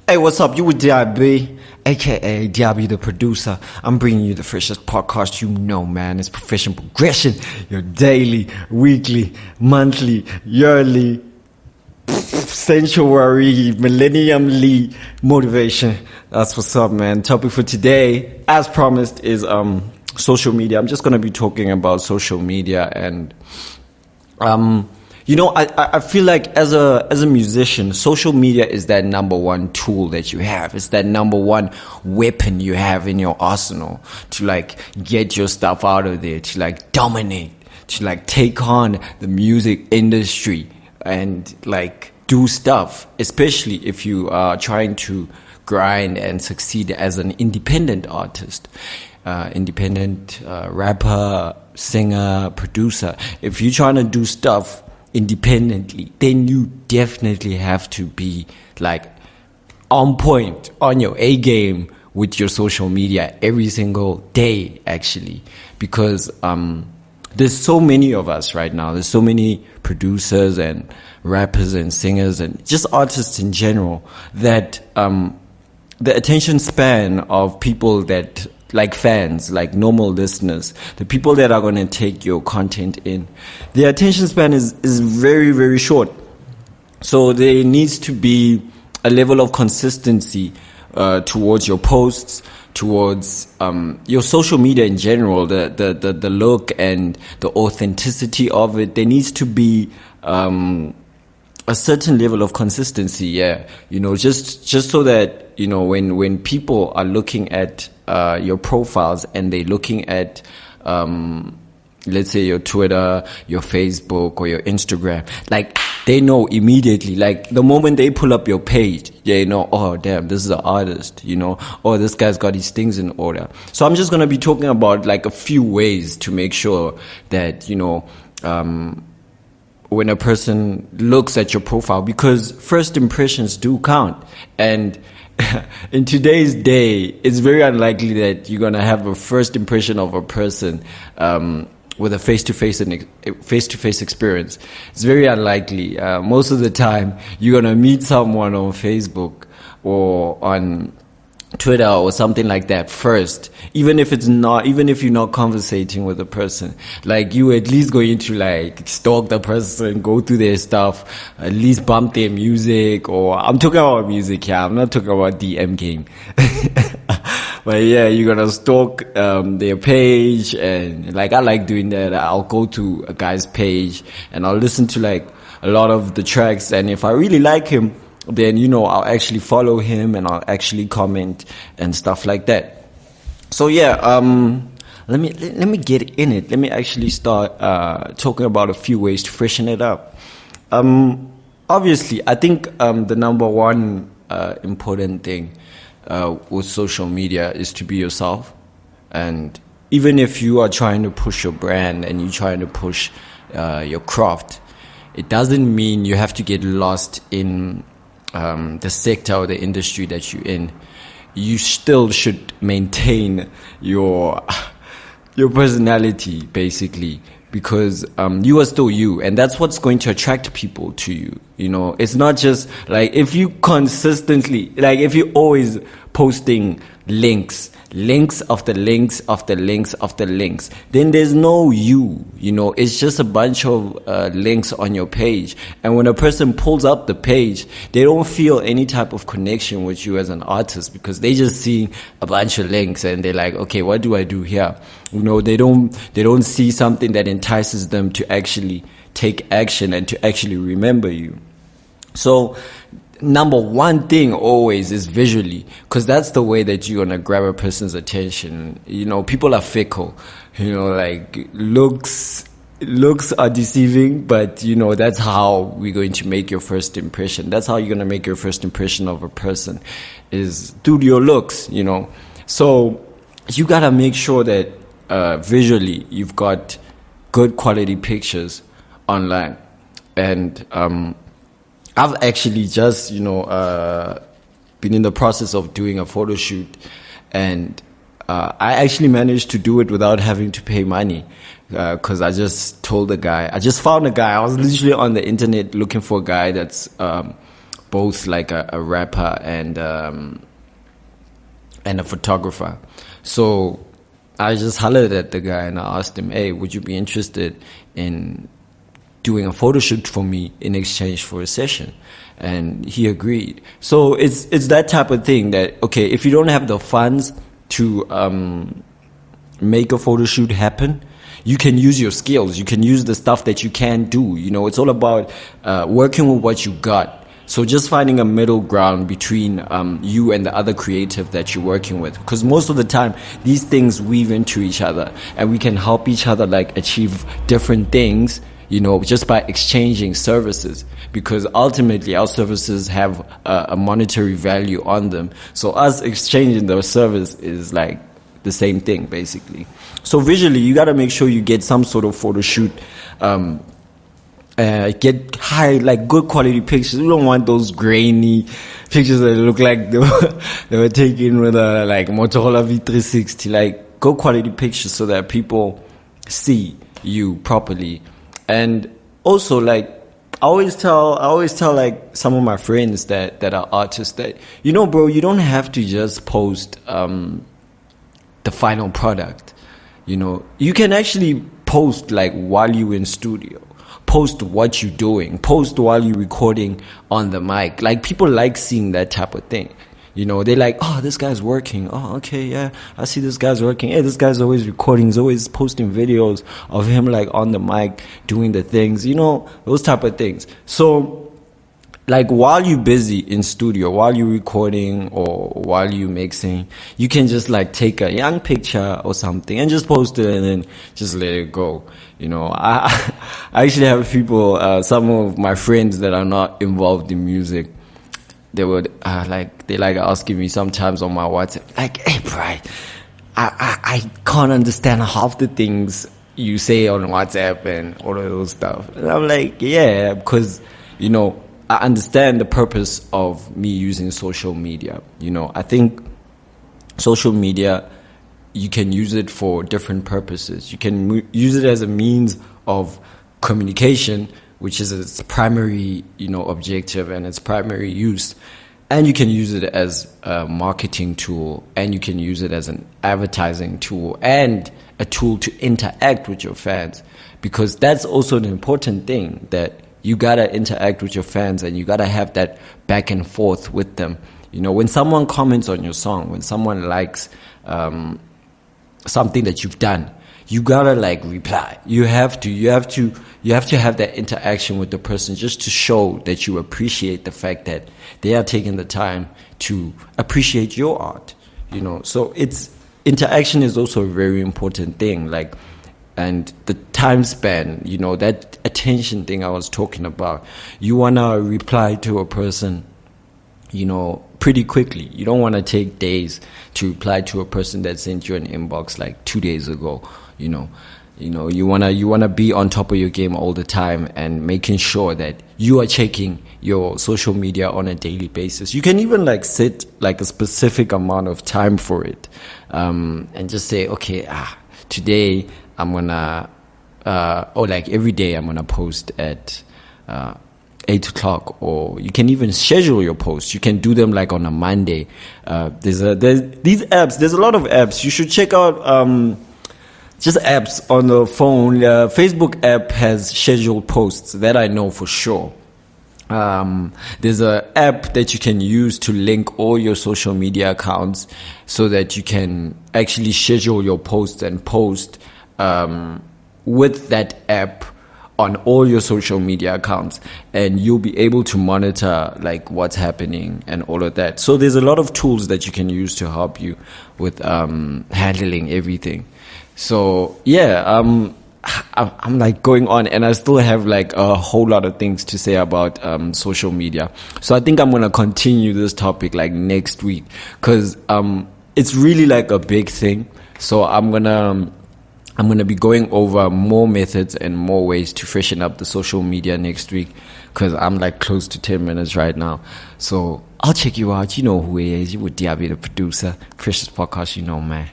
Hey, what's up? You with DIB, aka DIB the producer. I'm bringing you the freshest podcast you know, man. It's Professional Progression, your daily, weekly, monthly, yearly, sanctuary, millenniumly motivation. That's what's up, man. Topic for today, as promised, is social media. I'm just gonna be talking about social media and I feel like as a musician, social media is that number one tool that you have. It's that number one weapon you have in your arsenal to like get your stuff out of there, to like dominate, to like take on the music industry and like do stuff, especially if you are trying to grind and succeed as an independent artist, independent rapper, singer, producer. If you're trying to do stuff independently, then you definitely have to be like on point, on your A game with your social media every single day, actually, because there's so many of us right now. There's so many producers and rappers and singers and just artists in general that the attention span of people that like fans, like normal listeners, the people that are going to take your content in, their attention span is very, very short. So there needs to be a level of consistency towards your posts, towards your social media in general, the look and the authenticity of it. There needs to be a certain level of consistency, just so that, when people are looking at your profiles and they're looking at, let's say your Twitter, your Facebook or your Instagram, like they know immediately, like the moment they pull up your page, they know, oh damn, this is an artist, oh, this guy's got his things in order. So I'm just going to be talking about like a few ways to make sure that, when a person looks at your profile, because first impressions do count. And in today's day, it's very unlikely that you're going to have a first impression of a person with a face-to-face experience. It's very unlikely. Most of the time, you're going to meet someone on Facebook or on Twitter or something like that first, even if you're not conversating with the person. Like, you at least going to like stalk the person, go through their stuff, at least bump their music. Or I'm talking about music here, I'm not talking about DM game. But yeah, you're gonna stalk their page, and like I like doing that. I'll go to a guy's page and I'll listen to like a lot of the tracks, and if I really like him, then I'll actually follow him and I'll actually comment and stuff like that. So yeah, let me get in it. Let me actually start talking about a few ways to freshen it up. Obviously, I think the number one important thing with social media is to be yourself. And even if you are trying to push your brand and you're trying to push your craft, it doesn't mean you have to get lost in the sector or the industry that you're in. You still should maintain your personality, basically, because you are still you, and that's what's going to attract people to you. It's not just like if you consistently, like if you're always posting links after links after links after links, then there's no you. It's just a bunch of links on your page, and when a person pulls up the page, they don't feel any type of connection with you as an artist, because they just see a bunch of links and they're like, okay, what do I do here? They don't see something that entices them to actually take action and to actually remember you. So number one thing always is visually, because that's the way that you're gonna grab a person's attention. People are fickle. Like looks are deceiving, but that's how we're going to make your first impression. That's how you're gonna make your first impression of a person, is through your looks. So you gotta make sure that visually you've got good quality pictures online. And I've actually just, been in the process of doing a photo shoot, and I actually managed to do it without having to pay money, because I just found a guy. I was literally on the internet looking for a guy that's both like a rapper and a photographer. So I just hollered at the guy and I asked him, hey, would you be interested in doing a photo shoot for me in exchange for a session? And he agreed. So it's that type of thing that, okay, if you don't have the funds to make a photo shoot happen, you can use your skills. You can use the stuff that you can do. You know, it's all about working with what you got. So just finding a middle ground between you and the other creative that you're working with. Because most of the time, these things weave into each other. And we can help each other like achieve different things, you know, just by exchanging services. Because ultimately, our services have a monetary value on them. So us exchanging those service is like the same thing, basically. So visually, you got to make sure you get some sort of photo shoot, get high, like good quality pictures. You don't want those grainy pictures that look like they were taken with a like Motorola V360. Like good quality pictures so that people see you properly. And also, like I always tell like some of my friends that are artists that, you know, bro, you don't have to just post the final product. You know, you can actually post like while you're in studio, post what you're doing, post while you're recording on the mic. Like people like seeing that type of thing. You know, they like, oh, this guy's working. Oh, okay, yeah, I see this guy's working. Hey, this guy's always recording. He's always posting videos of him like on the mic doing the things, you know, those type of things. So like while you're busy in studio, while you're recording or while you're mixing, you can just like take a young picture or something and just post it and then just let it go. You know, I actually have people, some of my friends that are not involved in music, they would they asking me sometimes on my WhatsApp, like, hey, bro, I can't understand half the things you say on WhatsApp and all of those stuff. And I'm like, yeah, because, you know, I understand the purpose of me using social media. You know, I think social media, you can use it for different purposes. You can use it as a means of communication, which is its primary, you know, objective and its primary use. And you can use it as a marketing tool, and you can use it as an advertising tool and a tool to interact with your fans, because that's also an important thing, that you gotta interact with your fans and you gotta have that back and forth with them. You know, when someone comments on your song, when someone likes something that you've done, you gotta like reply. You have to have that interaction with the person, just to show that you appreciate the fact that they are taking the time to appreciate your art. You know, so interaction is also a very important thing. Like, and the time span, you know, that attention thing I was talking about. You wanna reply to a person, you know, pretty quickly. You don't want to take days to reply to a person that sent you an inbox like 2 days ago. You know, you wanna be on top of your game all the time and making sure that you are checking your social media on a daily basis. You can even like set like a specific amount of time for it, and just say, okay, today I'm gonna, or like every day I'm gonna post at 8 o'clock, or you can even schedule your posts. You can do them like on a Monday. There's these apps. There's a lot of apps. You should check out just apps on the phone. Facebook app has scheduled posts, that I know for sure. There's an app that you can use to link all your social media accounts so that you can actually schedule your posts and post with that app on all your social media accounts, and you'll be able to monitor like what's happening and all of that. So there's a lot of tools that you can use to help you with handling everything. So yeah, I'm like going on, and I still have like a whole lot of things to say about social media. So I think I'm gonna continue this topic like next week, because it's really like a big thing. So I'm gonna be going over more methods and more ways to freshen up the social media next week, because I'm like close to 10 minutes right now. So I'll check you out. You know who he is. You with Diaby, the producer. Precious Podcast, you know, man.